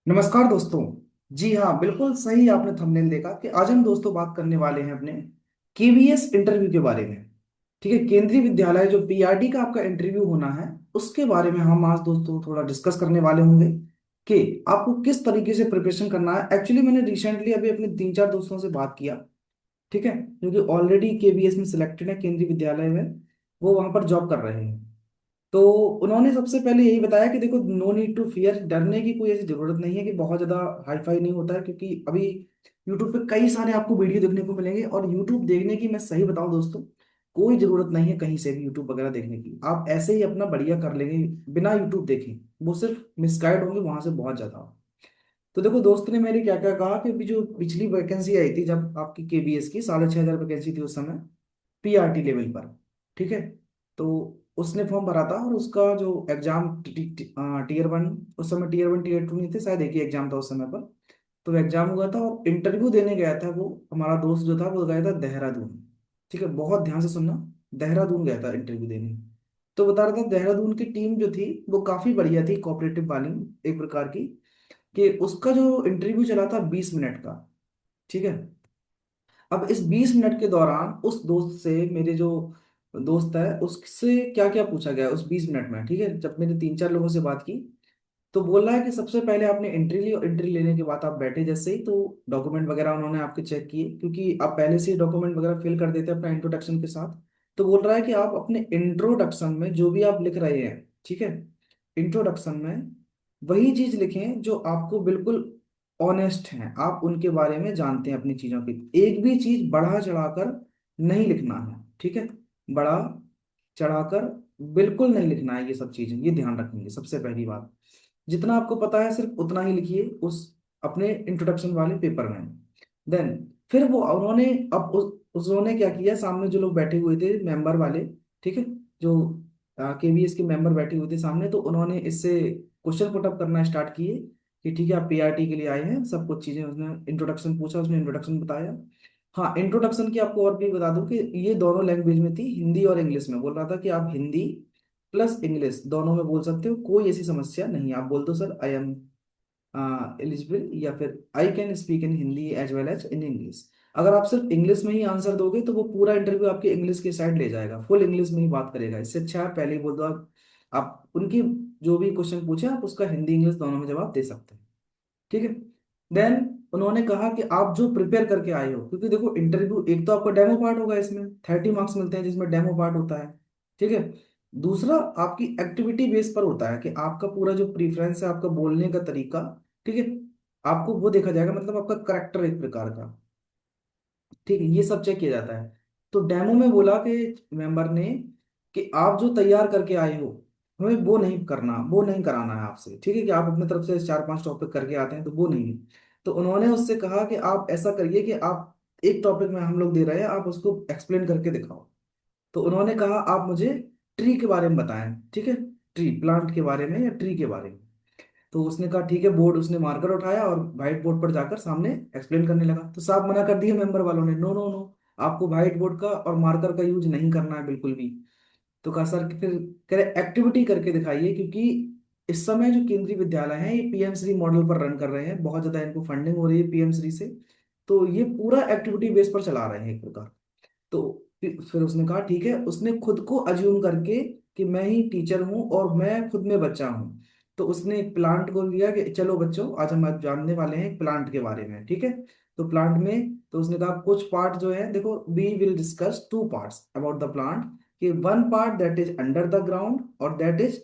नमस्कार दोस्तों। जी हाँ, बिल्कुल सही आपने थंबनेल देखा कि आज हम दोस्तों बात करने वाले हैं अपने केवीएस इंटरव्यू के बारे में। ठीक है, केंद्रीय विद्यालय जो पीआरटी का आपका इंटरव्यू होना है उसके बारे में हम आज दोस्तों थोड़ा डिस्कस करने वाले होंगे कि आपको किस तरीके से प्रिपरेशन करना है। एक्चुअली मैंने रिसेंटली अभी अपने तीन चार दोस्तों से बात किया, ठीक है, क्योंकि ऑलरेडी केवीएस में सिलेक्टेड है केंद्रीय विद्यालय में, वो वहां पर जॉब कर रहे हैं। तो उन्होंने सबसे पहले यही बताया कि देखो, नो नीड टू फियर, डरने की कोई ऐसी जरूरत नहीं है कि बहुत ज्यादा हाई फाई नहीं होता है, क्योंकि अभी यूट्यूब पे कई सारे आपको वीडियो देखने को मिलेंगे। और यूट्यूब देखने की मैं सही बताऊं दोस्तों, कोई जरूरत नहीं है कहीं से भी यूट्यूब वगैरह देखने की, आप ऐसे ही अपना बढ़िया कर लेंगे बिना यूट्यूब देखे। वो सिर्फ मिसगाइड होंगे वहां से बहुत ज्यादा। तो देखो, दोस्त ने मेरे क्या क्या कहा कि अभी जो पिछली वैकेंसी आई थी जब आपकी केबीएस की 6,500 वैकेंसी थी उस समय, पीआरटी लेवल पर, ठीक है, तो उसने फॉर्म भरा था और उसका जो एग्जाम टीयर वन, उस समय टीयर वन टीयर टू नहीं थे शायद, एक ही एग्जाम था उस समय पर। तो एग्जाम हुआ था और इंटरव्यू देने गया था वो, हमारा दोस्त जो था वो गया था देहरादून। ठीक है, बहुत ध्यान से सुनना, देहरादून गया था इंटरव्यू देने। तो बता रहा था देहरादून की टीम जो थी वो काफी बढ़िया थी, कोऑपरेटिव वाली एक प्रकार की, कि उसका जो इंटरव्यू चला था 20 मिनट का। ठीक है, अब इस 20 मिनट के दौरान उस दोस्त से, मेरे जो दोस्त है उससे क्या क्या पूछा गया उस 20 मिनट में। ठीक है, जब मैंने तीन चार लोगों से बात की तो बोल रहा है कि सबसे पहले आपने एंट्री ली और एंट्री लेने के बाद आप बैठे जैसे ही तो डॉक्यूमेंट वगैरह उन्होंने आपके चेक किए, क्योंकि आप पहले से ही डॉक्यूमेंट वगैरह फिल कर देते हैं अपना इंट्रोडक्शन के साथ। तो बोल रहा है कि आप अपने इंट्रोडक्शन में जो भी आप लिख रहे हैं, ठीक है, इंट्रोडक्शन में वही चीज लिखें जो आपको बिल्कुल ऑनेस्ट हैं, आप उनके बारे में जानते हैं अपनी चीजों की। एक भी चीज बढ़ा चढ़ाकर नहीं लिखना है, ठीक है, बढ़ा चढ़ाकर बिल्कुल नहीं लिखना है, ये सब चीजें ये ध्यान रखेंगे सबसे पहली बात। जितना आपको पता है सिर्फ उतना ही लिखिए उस अपने इंट्रोडक्शन वाले पेपर में। देन फिर वो उन्होंने, अब उन्होंने क्या किया, सामने जो लोग बैठे हुए थे मेंबर वाले, ठीक है, जो केवीएस के मेंबर बैठे हुए थे सामने, तो उन्होंने इससे क्वेश्चन पुटअप करना स्टार्ट किए कि ठीक है आप पीआरटी के लिए आए हैं, सब कुछ चीजें उसने इंट्रोडक्शन पूछा, उसने इंट्रोडक्शन बताया। हाँ, इंट्रोडक्शन की आपको और भी बता दूं कि ये दोनों लैंग्वेज में थी, हिंदी और इंग्लिश में। बोल रहा था कि आप हिंदी प्लस इंग्लिश दोनों में बोल सकते हो, कोई ऐसी समस्या नहीं है। आप बोल दो सर आई एम एलिजिबल, या फिर I can speak in Hindi as well as in English. अगर आप सिर्फ इंग्लिश में ही आंसर दोगे तो वो पूरा इंटरव्यू आपके इंग्लिश के साइड ले जाएगा, फुल इंग्लिश में ही बात करेगा। इससे अच्छा है पहले ही बोल दो आप उनकी जो भी क्वेश्चन पूछे आप उसका हिंदी इंग्लिश दोनों में जवाब दे सकते हैं। ठीक है, देन उन्होंने कहा कि आप जो प्रिपेयर करके आए हो, क्योंकि देखो इंटरव्यू एक तो आपका डेमो पार्ट होगा, इसमें 30 मार्क्स मिलते हैं जिसमें डेमो पार्ट होता है। ठीक है, दूसरा आपकी एक्टिविटी बेस पर होता है कि आपका पूरा जो प्रीफरेंस है, आपका बोलने का तरीका, ठीक है, आपको वो देखा जाएगा, मतलब आपका करेक्टर एक प्रकार का। ठीक है, ये सब चेक किया जाता है। तो डेमो में बोला कि मेंबर ने कि आप जो तैयार करके आए हो हमें वो नहीं करना, वो नहीं कराना है आपसे। ठीक है, कि आप अपनी तरफ से चार पांच टॉपिक करके आते हैं तो वो नहीं। तो उन्होंने उससे कहा कि आप ऐसा करिए कि आप एक टॉपिक में हम लोग दे रहे हैं, आप उसको एक्सप्लेन करके दिखाओ। तो उन्होंने कहा आप मुझे ट्री के बारे में बताएं, ठीक है, ट्री प्लांट के बारे में या ट्री के बारे में। तो उसने कहा ठीक है, बोर्ड उसने मार्कर उठाया और व्हाइट बोर्ड पर जाकर सामने एक्सप्लेन करने लगा। तो साहब मना कर दिया मेंबर वालों ने, नो नो नो, आपको व्हाइट बोर्ड का और मार्कर का यूज नहीं करना है बिल्कुल भी। तो कहा सर कि फिर कह रहे एक्टिविटी करके दिखाइए, क्योंकि इस समय जो केंद्रीय विद्यालय हैं ये पीएम श्री मॉडल पर रन कर रहे हैं, बहुत ज्यादा इनको फंडिंग हो रही है पीएम श्री से। तो ये पूरा एक्टिविटी बेस पर चला रहे हैं एक प्रकार। तो फिर उसने कहा ठीक है, उसने खुद को अज्यूम करके कि मैं ही टीचर हूं और मैं खुद में बच्चा हूं। तो उसने एक प्लांट को लिया कि चलो बच्चों आज हम आज जानने वाले हैं प्लांट के बारे में, ठीक है। तो प्लांट में तो उसने कहा कुछ पार्ट जो है, देखो we will discuss two parts about the plant, कि one part that is under the ground और that is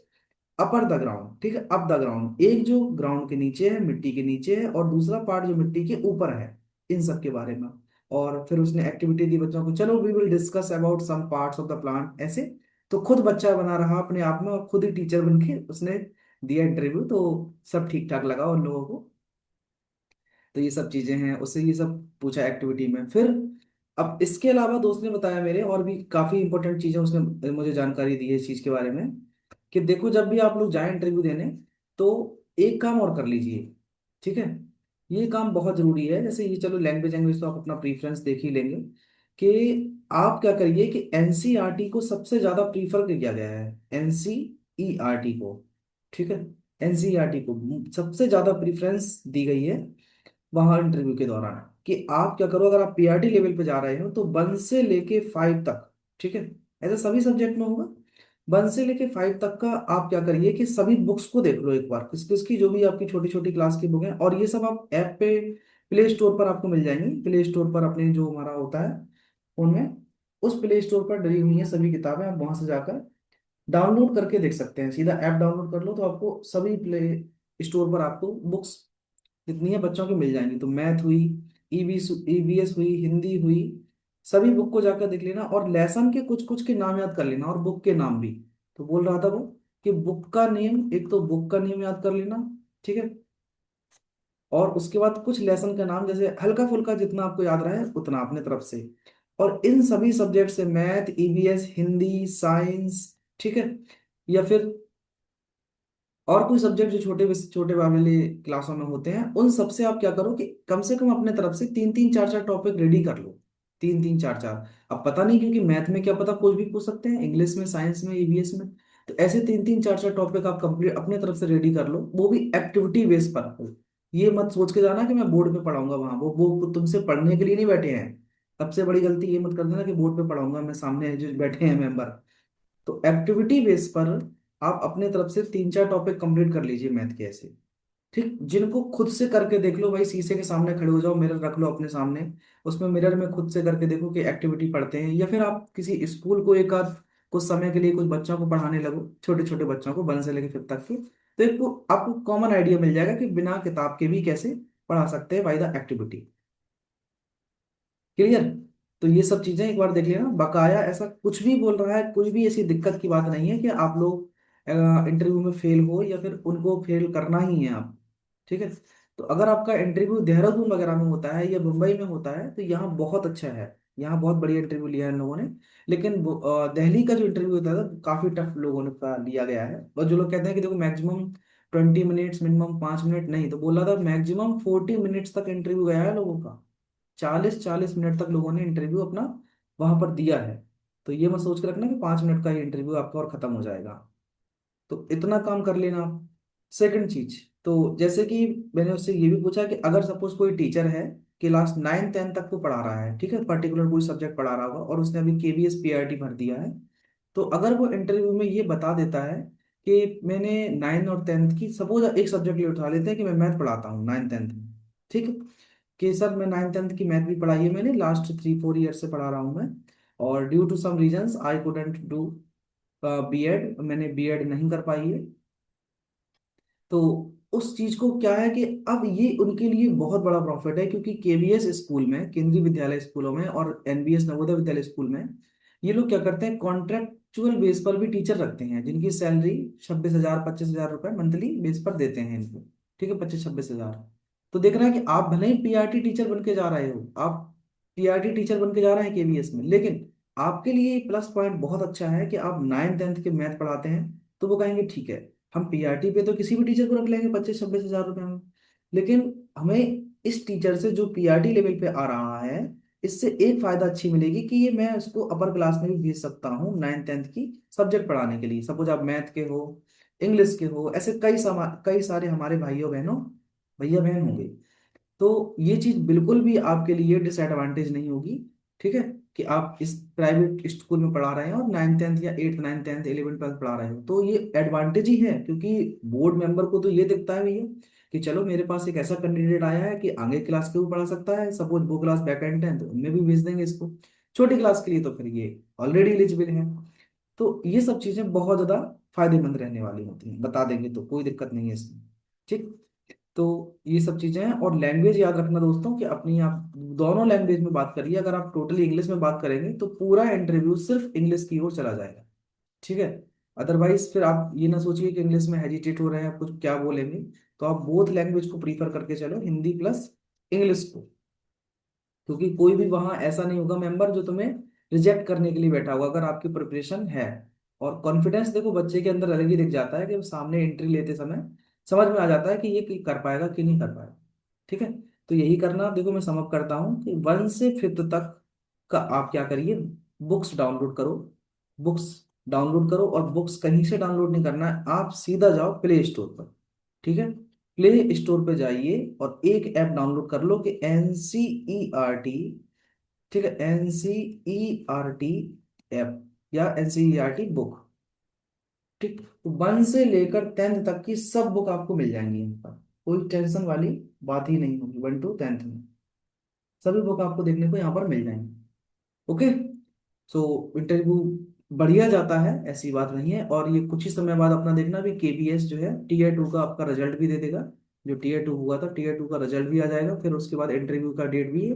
upper the ground, ठीक है, अप द ग्राउंड, एक जो ग्राउंड के नीचे है, मिट्टी के नीचे है, और दूसरा पार्ट जो मिट्टी के ऊपर है, इन सब के बारे में। और फिर उसने एक्टिविटी दी बच्चों को, चलो we will discuss about some parts of the plant, ऐसे। तो खुद बच्चा बना रहा अपने आप में और खुद ही टीचर बन के उसने दिया इंटरव्यू। तो सब ठीक ठाक लगा उन लोगों को। तो ये सब चीजें हैं, उससे ये सब पूछा एक्टिविटी में। फिर अब इसके अलावा दोस्त ने बताया मेरे और भी काफी इंपॉर्टेंट चीजें, उसने मुझे जानकारी दी है इस चीज के बारे में, कि देखो जब भी आप लोग जाएं इंटरव्यू देने तो एक काम और कर लीजिए, ठीक है, ये काम बहुत जरूरी है। जैसे ये चलो लैंग्वेज लैंग्वेज तो आप अपना प्रीफरेंस देख ही लेंगे, कि आप क्या करिए कि एनसीईआरटी को सबसे ज्यादा प्रीफर किया गया है, एनसीईआरटी को, ठीक है। एनसीईआरटी को सबसे ज्यादा प्रेफरेंस दी गई है वहां इंटरव्यू के दौरान, कि आप क्या करो, अगर आप पीआरटी लेवल पे जा रहे हो तो 1 से लेके 5 तक, ठीक है, ऐसा सभी सब्जेक्ट में होगा। 1 से लेके 5 तक का आप क्या करिए कि सभी बुक्स को देख लो एक बार, किस किस की जो भी आपकी छोटी छोटी क्लास की बुक है, और ये सब आप ऐप पे प्ले स्टोर पर आपको मिल जाएंगी। प्ले स्टोर पर अपने जो हमारा होता है फोन में, उस प्ले स्टोर पर डली हुई है सभी किताबें, आप वहां से जाकर डाउनलोड करके देख सकते हैं। सीधा ऐप डाउनलोड कर लो तो आपको सभी प्ले स्टोर पर आपको बुक्स जितनी है बच्चों की मिल जाएंगी। तो मैथ हुई, ईवीएस हुई, हिंदी हुई, सभी बुक को जाकर देख लेना, और लेसन के कुछ कुछ के नाम याद कर लेना, और बुक के नाम भी। तो बोल रहा था वो कि बुक का नेम, एक तो बुक का नेम याद कर लेना, ठीक है, और उसके बाद कुछ लेसन का नाम, जैसे हल्का फुल्का जितना आपको याद रहा है उतना अपने तरफ से। और इन सभी सब्जेक्ट से मैथ, ईवीएस, हिंदी, साइंस, ठीक है, या फिर और कोई सब्जेक्ट जो छोटे छोटे वाले क्लासों में होते हैं, उन सबसे आप क्या करो कि कम से कम अपने तरफ से 3 3 4 4 टॉपिक रेडी कर लो। 3 3 4 4। अब पता नहीं, क्योंकि मैथ में क्या पता कुछ भी पूछ सकते हैं, इंग्लिश में, साइंस में, ईवीएस में। तो ऐसे 3 3 4 4 टॉपिक आप कंप्लीट अपने तरफ से रेडी कर लो, वो भी एक्टिविटी बेस पर हो। ये मत सोच के जाना कि मैं बोर्ड पे पढ़ाऊंगा वहां, वो तुमसे पढ़ने के लिए नहीं बैठे हैं। सबसे बड़ी गलती ये मत कर देना कि बोर्ड पे पढ़ाऊंगा मैं, सामने जो बैठे हैं मेंबर। तो एक्टिविटी बेस पर आप अपने तरफ से 3 4 टॉपिक कंप्लीट कर लीजिए मैथ के ऐसे, ठीक, जिनको खुद से करके देख लो भाई। शीशे के सामने खड़े हो जाओ, मिरर रख लो अपने सामने, उसमें मिरर में खुद से करके देखो कि एक्टिविटी पढ़ते हैं। या फिर आप किसी स्कूल को एक आध कुछ समय के लिए कुछ बच्चों को पढ़ाने लगो, छोटे छोटे बच्चों को 1 से लेकर 5 तक के, तो एक आपको कॉमन आइडिया मिल जाएगा कि बिना किताब के भी कैसे पढ़ा सकते हैं बाय द एक्टिविटी। क्लियर? तो ये सब चीजें एक बार देख लेना। बकाया ऐसा कुछ भी बोल रहा है, कोई भी ऐसी दिक्कत की बात नहीं है कि आप लोग इंटरव्यू में फेल हो या फिर उनको फेल करना ही है आप, ठीक है। तो अगर आपका इंटरव्यू देहरादून वगैरह में होता है या मुंबई में होता है तो यहाँ बहुत अच्छा है, यहाँ बहुत बढ़िया इंटरव्यू लिया है इन लोगों ने। लेकिन दिल्ली का जो इंटरव्यू होता है काफी टफ लोगों ने का लिया गया है। और जो लोग कहते हैं कि देखो मैक्सिमम 20 मिनट्स, मिनिमम 5 मिनट, नहीं, तो बोला था मैक्सिमम 40 मिनट्स तक इंटरव्यू गया है लोगों का। 40 40 मिनट तक लोगों ने इंटरव्यू अपना वहां पर दिया है। तो ये मत सोच के रखना कि 5 मिनट का ही इंटरव्यू आपका और खत्म हो जाएगा। तो इतना काम कर लेना आप। सेकंड चीज, तो जैसे कि मैंने उससे ये भी पूछा कि अगर सपोज कोई टीचर है, क्लास 9 10 तक को पढ़ा रहा है, ठीक है, पर्टिकुलर कोई सब्जेक्ट पढ़ा रहा होगा, और उसने अभी केवीएस पीआरटी भर दिया है, तो अगर वो इंटरव्यू में ये बता देता है कि मैंने 9 और 10 की, सपोज एक सब्जेक्ट ले उठा लेते हैं कि मैं मैथ पढ़ाता हूँ 9 10 में, ठीक है, कि सर मैं 9 10 की मैथ भी पढ़ाई है मैंने, लास्ट 3 4 ईयर से पढ़ा रहा हूँ मैं, और due to some reasons I couldn't do BEd, मैंने बीएड नहीं कर पाई है। तो उस चीज को क्या है कि अब ये उनके लिए बहुत बड़ा प्रॉफिट है, क्योंकि केवीएस स्कूल में, केंद्रीय विद्यालय स्कूलों में, और एनबीएस नवोदय विद्यालय स्कूल में, ये लोग क्या करते हैं, कॉन्ट्रेक्चुअल बेस पर भी टीचर रखते हैं जिनकी सैलरी 26 हजार 25 हजार रुपए मंथली बेस पर देते हैं इनको, ठीक है, 25 26 हजार। तो देख रहे हैं कि आप भले ही पीआरटी टीचर बन के जा रहे हो, आप पीआरटी टीचर बन के जा रहे हैं केवीएस में, लेकिन आपके लिए प्लस पॉइंट बहुत अच्छा है कि आप 9 10 के मैथ पढ़ाते हैं। तो वो कहेंगे ठीक है, हम पीआरटी पे तो किसी भी टीचर को रख लेंगे 25 26 हजार रुपए में, लेकिन हमें इस टीचर से जो पीआरटी लेवल पे आ रहा है, इससे एक फायदा अच्छी मिलेगी कि ये मैं उसको अपर क्लास में भी भेज सकता हूँ 9 10 की सब्जेक्ट पढ़ाने के लिए। सपोज आप मैथ के हो, इंग्लिश के हो, ऐसे कई सारे हमारे भाइयों बहनों, भैया बहन होंगे। तो ये चीज बिल्कुल भी आपके लिए डिसएडवांटेज नहीं होगी, ठीक है, कि आप इस प्राइवेट स्कूल में पढ़ा रहे हैं और 9 10 या 8 9 10 11 12 पढ़ा रहे हो, तो ये एडवांटेज ही है। क्योंकि बोर्ड मेंबर को तो ये दिखता है भैया कि चलो मेरे पास एक ऐसा कैंडिडेट आया है कि आगे क्लास के भी पढ़ा सकता है, सपोज वो क्लास बैकएंड है तो उनमें भी भेज देंगे इसको, छोटी क्लास के लिए तो फिर ये ऑलरेडी एलिजिबल है। तो ये सब चीजें बहुत ज्यादा फायदेमंद रहने वाली होती हैं, बता देंगे तो कोई दिक्कत नहीं है इसमें, ठीक। तो ये सब चीजें हैं। और लैंग्वेज याद रखना दोस्तों कि अपनी आप दोनों लैंग्वेज में बात करिए। अगर आप टोटली इंग्लिश में बात करेंगे तो पूरा इंटरव्यू सिर्फ इंग्लिश की ओर चला जाएगा, ठीक है। अदरवाइज फिर आप ये ना सोचिए कि इंग्लिश में हेजिटेट हो रहे हैं आप कुछ क्या बोलेंगे। तो आप बोथ लैंग्वेज को प्रीफर करके चलो, हिंदी प्लस इंग्लिश को, क्योंकि कोई भी वहां ऐसा नहीं होगा मेंबर जो तुम्हें रिजेक्ट करने के लिए बैठा होगा अगर आपकी प्रिपरेशन है। और कॉन्फिडेंस देखो बच्चे के अंदर अलग ही दिख जाता है कि वो सामने एंट्री लेते समय समझ में आ जाता है कि ये कर पाएगा कि नहीं कर पाएगा, ठीक है। तो यही करना। देखो मैं समअप करता हूँ कि 1 से 5 तक का आप क्या करिए, बुक्स डाउनलोड करो, बुक्स डाउनलोड करो, और बुक्स कहीं से डाउनलोड नहीं करना है, आप सीधा जाओ प्ले स्टोर पर, ठीक है, प्ले स्टोर पे जाइए और एक ऐप डाउनलोड कर लो कि NCERT, ठीक है, NCERT ऐप या NCERT बुक। ठीक, तो 1 से लेकर 10th तक की सब बुक आपको मिल जाएंगी यहाँ पर, कोई टेंशन वाली बात ही नहीं होगी। 1 to 10th में सभी बुक आपको देखने को यहाँ पर मिल जाएंगी। ओके, सो इंटरव्यू बढ़िया जाता है, ऐसी बात नहीं है। और ये कुछ ही समय बाद अपना देखना भी, KBS जो है Tier 2 का आपका रिजल्ट भी दे देगा। जो Tier 2 हुआ था, Tier 2 का रिजल्ट भी आ जाएगा, फिर उसके बाद इंटरव्यू का डेट भी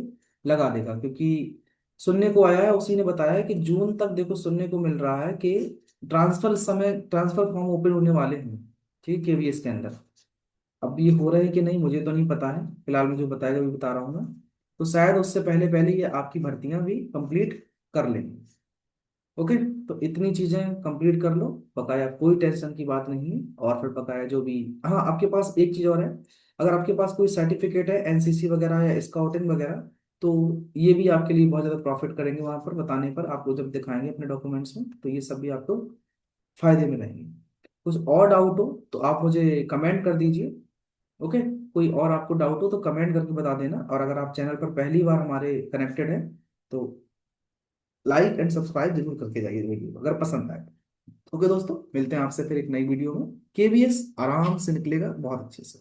लगा देगा। क्योंकि सुनने को आया है, उसी ने बताया है कि जून तक, देखो सुनने को मिल रहा है कि ट्रांसफर समय ट्रांसफर फॉर्म ओपन होने वाले हैं, ठीक, KBS के अंदर। अब ये हो रहे हैं कि नहीं मुझे तो नहीं पता है, फिलहाल मुझे बताएगा भी बता रहा हूँ मैं। तो शायद उससे पहले पहले ये आपकी भर्तियां भी कंप्लीट कर लेंगे। ओके, तो इतनी चीजें कंप्लीट कर लो, बकाया कोई टेंशन की बात नहीं है। और फिर बकाया जो भी, हाँ आपके पास एक चीज और है, अगर आपके पास कोई सर्टिफिकेट है NCC वगैरह या स्काउटिंग वगैरह, तो ये भी आपके लिए बहुत ज्यादा प्रॉफिट करेंगे वहां पर बताने पर, आपको जब दिखाएंगे अपने डॉक्यूमेंट्स में, तो ये सब भी आपको फायदे में रहेंगे। कुछ और डाउट हो तो आप मुझे कमेंट कर दीजिए। ओके, कोई और आपको डाउट हो तो कमेंट करके बता देना। और अगर आप चैनल पर पहली बार हमारे कनेक्टेड हैं तो लाइक एंड सब्सक्राइब जरूर करके जाइए वीडियो अगर पसंद आए। ओके दोस्तों, मिलते हैं आपसे फिर एक नई वीडियो में। KBS आराम से निकलेगा बहुत अच्छे से।